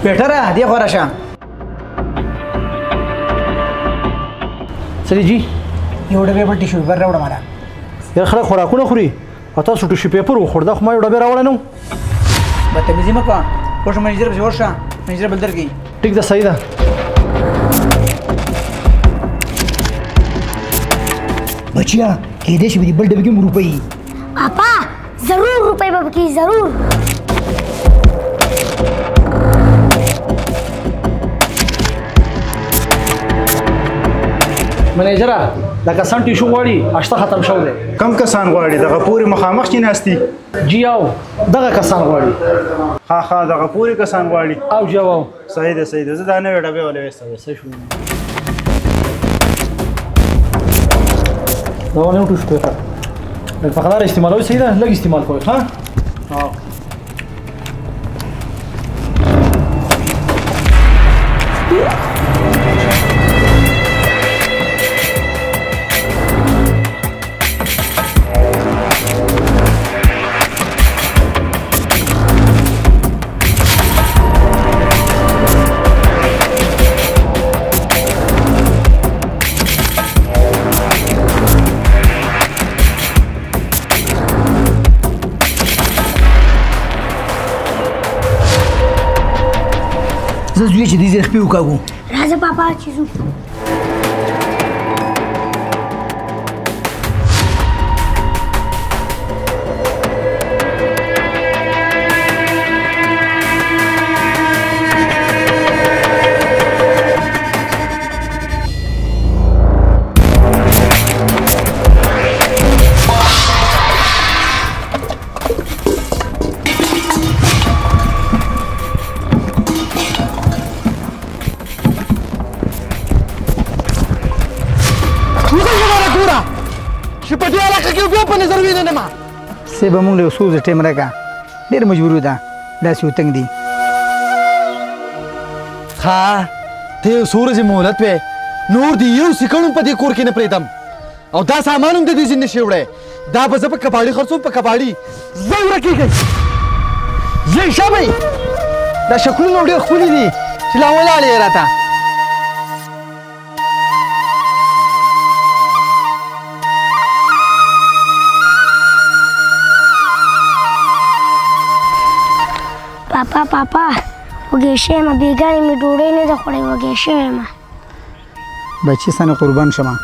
بیٹره دې خوا راشه. څه دي جي؟ یو ډبې په ټیشو پیپر راوړه ماله. یاره خلک خوراکونه خوري او تاسو ټیشو پیپر وخوړ دا خو ما یو ډبې راوړی نه و. بدتمیزي مه کوه. ورشه منیجر پسې ورشه. منیجر بل درکوي. ټیک ده صحیح ده. بچیا کېدای شي په دې بل ډبې کې مو روپۍ وي. पापा जरूर रुपए बाबा जरूर. منیجره دا کسان ټیشو غواړي اشته ختم شو دی. کم کسان غواړي دغه پورې مخامخ کې ناستي؟ جی او دغه کسان غواړي. ها دغه پورې کسان غواړي. او جی او صحیح ده صحیح ده. زه دا نوې ډبې ولې ویسته صحیح شو. دا ونه ټیشو پیپر لږ په قدر استعمالوي صحیح ده لږ استعمال کوئ ها. زه زوی چې دې ځای خپې وکاږو. राजा पापा चीजू. سه به مونږ له یو څو ورځې ټایم راکړه. ډېر مجبوري ده داسې وتنګ دي. ها ته یو څو ورځې مهلت وې نور دې یو سکڼ هم په دې کور کې نه پرېږدم او دا سامان هم د دې ځای نشي وړی. دا به زه په کباړي خرڅوم په کباړي. زه ورکېږئ ځئ شابئ. دا شکلونه ډېر ښکلي دي چې لا ولاړې یې راته. पापा पापा वगेशे ما بیګانې مې ډوډۍ نه ده خوړې وګېشې ما. بچي ستانه قربان شمه.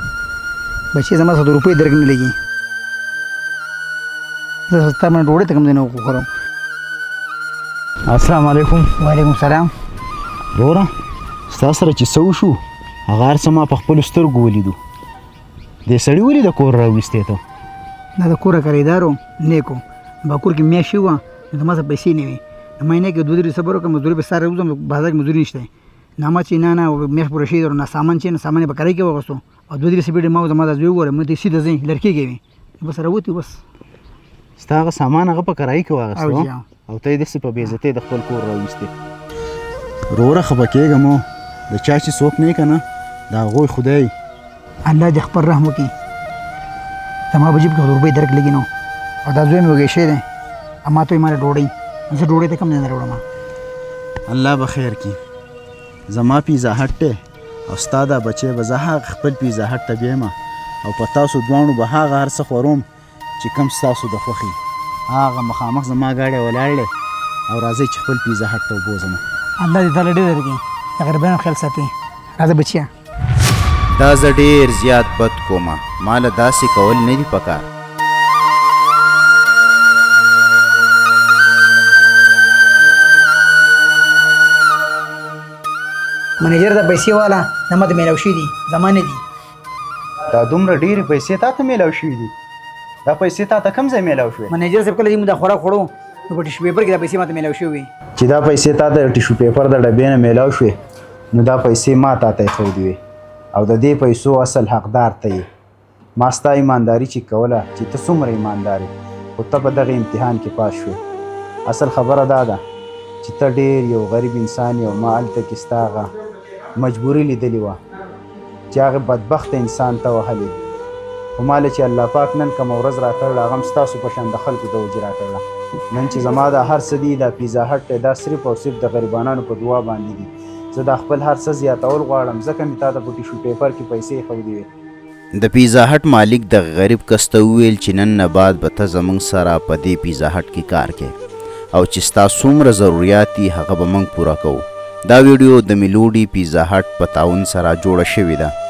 بچي زما څه د روپۍ درک نه لګي. زه ستا باندې ډوډۍ ته کوم ځای نه وخورم. السلام علیکم. وعلیکم السلام. وروره ستا سره چې څه وشو هغه هر څه ما په خپلو سترګو ولیدو. دې سړي ولې د کور راویستې ته؟ دا د کوره کارېدارو نیکو په کور کې میاشتې وه نو زما څه پیسې نه وې. مهینه کې 2 صبر وکړم مزدوري به ساره وځم بازار کې مزدوري نشته. نامه چې نه میاشت پوره شي درو نه سامان چې نه سامان به کړی کې وغوښتو او 2 سپیډ ما زما د زوی وګوره مې ته سیده ځین لړکی کوي بس راوتی بس. ستا هغه سامان هغه په کرایي کې واغستو او ته یې داسې په بې عزتۍ د خپل کور راویستې. وروره خفه کېږه مو د چا چې څوک نه یې که نه د هغوی خدای الله دې خپل رحم وکړي. زما په جیب کې روپۍ درک لګي نو او دا زوی مې وږی دی اما ته یې ماله ډوډۍ زه ډوډۍ ته کم نه راوړم. الله به خیر کړي. زما پیزا هټ دی او ستا دا بچی به زه هغه خپل پیزا هټ ته بیمه او په تاسو دواړو به هغه هر څه خوروم چې کوم ستاسو د خوښي. هغه مخامخ زما ګاډی ولاړ دی او راځئ چې خپل پیزا هټ ته وبوځم. الله دې تاله ډېر درکړي. د غریبانو خیال ساتي. راځه بچیه. دا زه ډېر زیات بد کومه. ما له داسې کول نه دي پکار. منیجر د پیسې والا نه ماته میلاو شوي دي زما نه دي. دا دومره ډېرې پیسې تا ته میلاو شوي دي؟ دا پیسې تا ته کوم ځای میلاو شوې؟ منیجر صاحب کله چې موږ دا خوراک خوړو نو په ټیشو پیپر کې دا پیسې ماته میلاو شوي وي. چې دا پیسې تا ته د ټیشو پیپر د ډبې نه میلاو شوې نو دا پیسې ما تا ته ایښودې وې او د دې پیسو اصل حقدار ته یې. ما ستا ایمانداري چې کوله چې ته څومره ایماندار یې خو ته په دغه امتحان کې پاس شوې. اصل خبره دا ده چې ته ډېر یو غریب انسان یې او ما هلته کې ستا هغه مجبوري لیدلې وه چې هغه بدبخته انسان ته وهلې خو ماله چې الله پاک نن کومه ورځ راکړله هغه هم ستاسو په شان د خلکو د وجې راکړله نن چې زما دا هر څه دي دا پیزا هټ دی دا صرف او صرف د غریبانانو په دعا باندې دي زه دا خپل هر څه زیاتول غواړم ځکه مې تا ته په ټیشو پیپر کې پیسې ښودې وې د پیزا هټ مالک د غریب کس ته وویل چې نن نه بعد به ته زموږ سره په دې پیزا هټ کې کار کوې او چې ستا څومره ضروریات دي هغه به موږ پوره کوو دا ویډیو د میلوډي پیزا هټ په تعاون سره جوړه شوې ده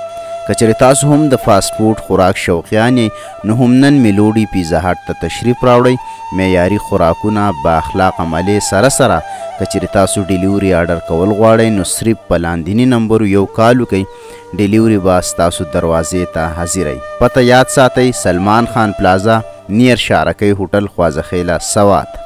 که چېرې تاسو هم د فاسټ فوډ خوراک شوقیان یې نو هم نن میلوډي پیزا هټ ته تشریف راوړئ معیاري خوراکونه با اخلاق عملې سره سره که چېرې تاسو ډیلیوري آرډر کول غواړئ نو صرف په لاندیني نمبرو یو کال وکئ ډیلیوري به ستاسو دروازې ته حاضروي پته یاد ساتئ سلمان خان پلازا نیر شارکۍ هوټل خوازخیله سوات